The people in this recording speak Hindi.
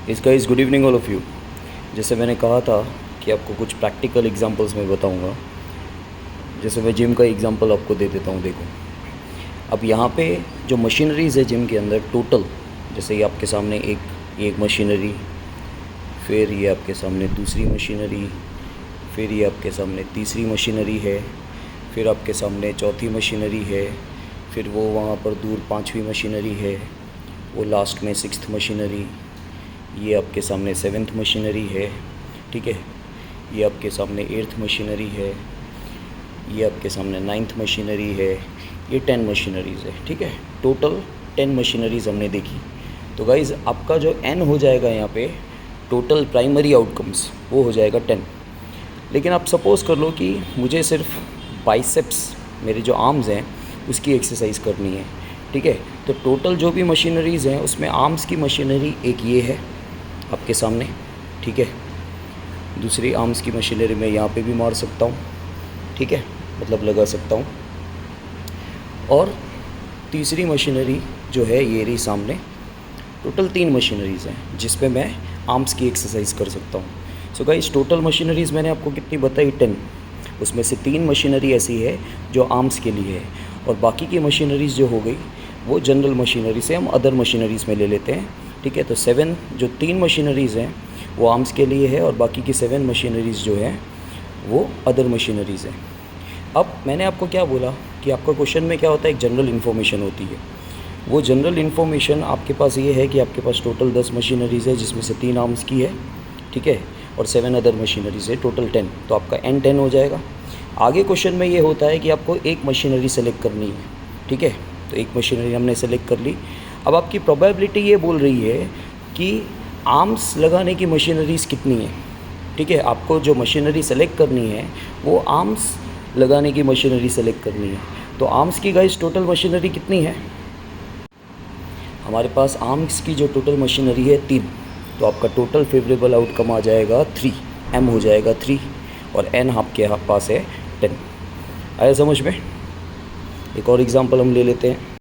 इस guys good evening all of you. जैसे मैंने कहा था कि आपको कुछ प्रैक्टिकल एग्जांपल्स मैं बताऊंगा। जैसे मैं जिम का एग्जांपल आपको दे देता हूँ। देखो, अब यहाँ पे जो मशीनरीज़ है जिम के अंदर टोटल, जैसे ये आपके सामने एक मशीनरी, फिर ये आपके सामने दूसरी मशीनरी, फिर ये आपके सामने तीसरी मशीनरी है, फिर आपके सामने चौथी मशीनरी है, फिर वो वहाँ पर दूर पांचवी मशीनरी है, वो लास्ट में सिक्स्थ मशीनरी, ये आपके सामने सेवेंथ मशीनरी है, ठीक है। ये आपके सामने एट्थ मशीनरी है, ये आपके सामने नाइन्थ मशीनरी है, ये 10 मशीनरीज़ है, ठीक है। टोटल 10 मशीनरीज़ हमने देखी। तो गाइज़ आपका जो एन हो जाएगा यहाँ पे टोटल प्राइमरी आउटकम्स वो हो जाएगा 10। लेकिन आप सपोज़ कर लो कि मुझे सिर्फ बाइसेप्स, मेरे जो आर्म्स हैं उसकी एक्सरसाइज करनी है, ठीक है। तो टोटल जो भी मशीनरीज़ हैं उसमें आर्म्स की मशीनरी एक ये है आपके सामने, ठीक है। दूसरी आर्म्स की मशीनरी मैं यहाँ पे भी मार सकता हूँ, ठीक है, मतलब लगा सकता हूँ। और तीसरी मशीनरी जो है ये रही सामने। टोटल 3 मशीनरीज़ हैं जिस पे मैं आर्म्स की एक्सरसाइज कर सकता हूँ। सो गाइस टोटल मशीनरीज़ मैंने आपको कितनी बताई? 10। उसमें से 3 मशीनरी ऐसी है जो आर्म्स के लिए है, और बाकी की मशीनरीज़ जो हो गई वो जनरल मशीनरी से हम अदर मशीनरीज़ में ले लेते हैं, ठीक है। तो 7 जो 3 मशीनरीज़ हैं वो आर्म्स के लिए है, और बाकी की 7 मशीनरीज़ जो हैं वो अदर मशीनरीज़ हैं। अब मैंने आपको क्या बोला कि आपका क्वेश्चन में क्या होता है, एक जनरल इन्फॉर्मेशन होती है। वो जनरल इन्फॉर्मेशन आपके पास ये है कि आपके पास टोटल 10 मशीनरीज़ है जिसमें से 3 आर्म्स की है, ठीक है, और 7 अदर मशीनरीज़ है, टोटल 10। तो आपका एन 10 हो जाएगा। आगे क्वेश्चन में ये होता है कि आपको एक मशीनरी सेलेक्ट करनी है, ठीक है। तो एक मशीनरी हमने सेलेक्ट कर ली। अब आपकी प्रोबेबिलिटी ये बोल रही है कि आर्म्स लगाने की मशीनरीज़ कितनी है, ठीक है। आपको जो मशीनरी सेलेक्ट करनी है वो आर्म्स लगाने की मशीनरी सेलेक्ट करनी है। तो आर्म्स की गाइस टोटल मशीनरी कितनी है? हमारे पास आर्म्स की जो टोटल मशीनरी है 3। तो आपका टोटल फेवरेबल आउटकम आ जाएगा 3, एम हो जाएगा 3, और एन आपके पास है 10। आया समझ में? एक और एग्जांपल हम ले लेते हैं।